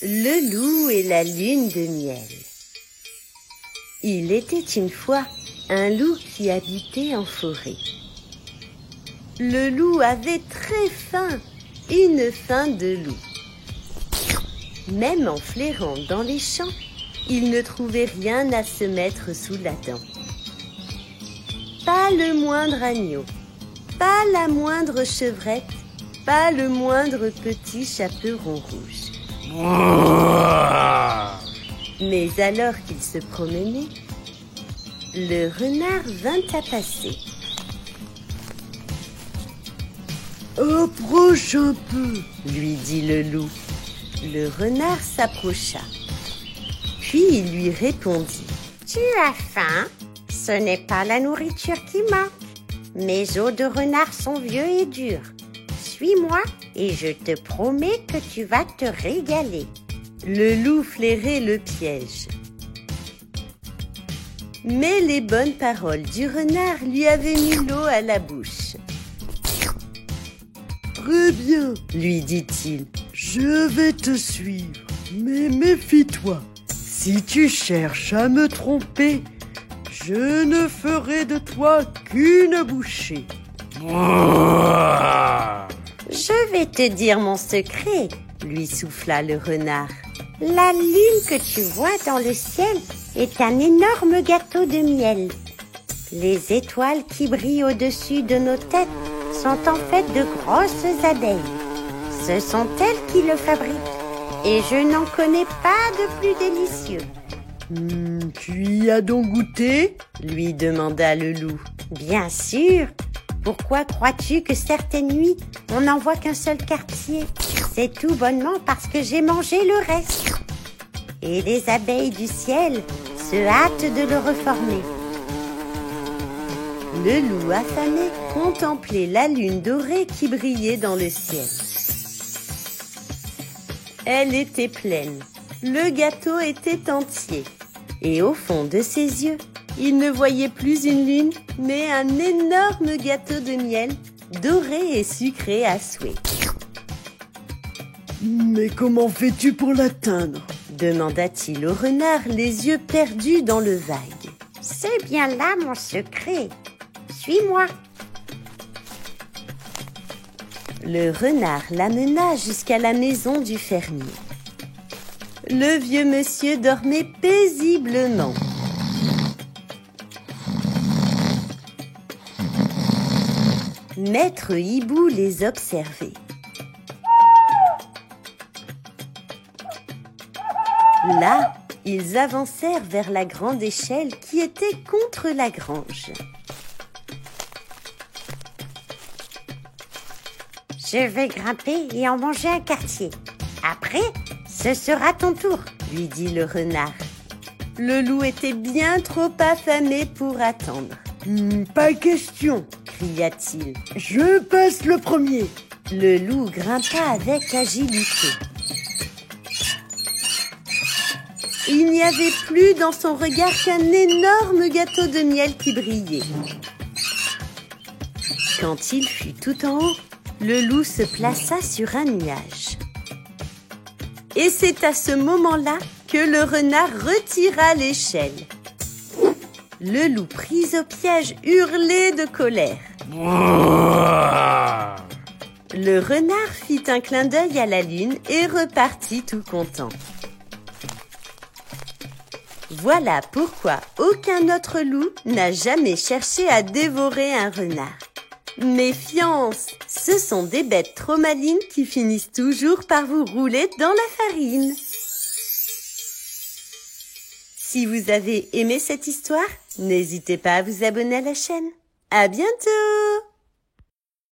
Le loup et la lune de miel. Il était une fois un loup qui habitait en forêt. Le loup avait très faim, une faim de loup. Même en flairant dans les champs, il ne trouvait rien à se mettre sous la dent. Pas le moindre agneau, pas la moindre chevrette, pas le moindre petit chaperon rouge. Mais alors qu'il se promenait, le renard vint à passer. « Approche un peu !» lui dit le loup. Le renard s'approcha. Puis il lui répondit. « Tu as faim? Ce n'est pas la nourriture qui manque. Mes os de renard sont vieux et durs. Suis-moi et je te promets que tu vas te régaler. » Le loup flairait le piège. Mais les bonnes paroles du renard lui avaient mis l'eau à la bouche. « Très bien, lui dit-il, je vais te suivre, mais méfie-toi. Si tu cherches à me tromper, je ne ferai de toi qu'une bouchée. » Je vais te dire mon secret, lui souffla le renard. La lune que tu vois dans le ciel est un énorme gâteau de miel. Les étoiles qui brillent au-dessus de nos têtes sont en fait de grosses abeilles. Ce sont elles qui le fabriquent et je n'en connais pas de plus délicieux. Tu y as donc goûté ? Lui demanda le loup. Bien sûr. Pourquoi crois-tu que certaines nuits, on n'en voit qu'un seul quartier ? C'est tout bonnement parce que j'ai mangé le reste. Et les abeilles du ciel se hâtent de le reformer. Le loup affamé contemplait la lune dorée qui brillait dans le ciel. Elle était pleine, le gâteau était entier. Et au fond de ses yeux, il ne voyait plus une lune, mais un énorme gâteau de miel, doré et sucré à souhait. « Mais comment fais-tu pour l'atteindre ?» demanda-t-il au renard, les yeux perdus dans le vague. « C'est bien là mon secret. Suis-moi. » Le renard l'amena jusqu'à la maison du fermier. Le vieux monsieur dormait paisiblement. Maître Hibou les observait. Là, ils avancèrent vers la grande échelle qui était contre la grange. « Je vais grimper et en manger un quartier. Après, ce sera ton tour, » lui dit le renard. Le loup était bien trop affamé pour attendre. « Pas question !» cria-t-il. « Je passe le premier !» Le loup grimpa avec agilité. Il n'y avait plus dans son regard qu'un énorme gâteau de miel qui brillait. Quand il fut tout en haut, le loup se plaça sur un nuage. Et c'est à ce moment-là que le renard retira l'échelle. Le loup, pris au piège, hurlait de colère. Le renard fit un clin d'œil à la lune et repartit tout content. Voilà pourquoi aucun autre loup n'a jamais cherché à dévorer un renard. Méfiance, ce sont des bêtes trop malines qui finissent toujours par vous rouler dans la farine. Si vous avez aimé cette histoire, n'hésitez pas à vous abonner à la chaîne. À bientôt!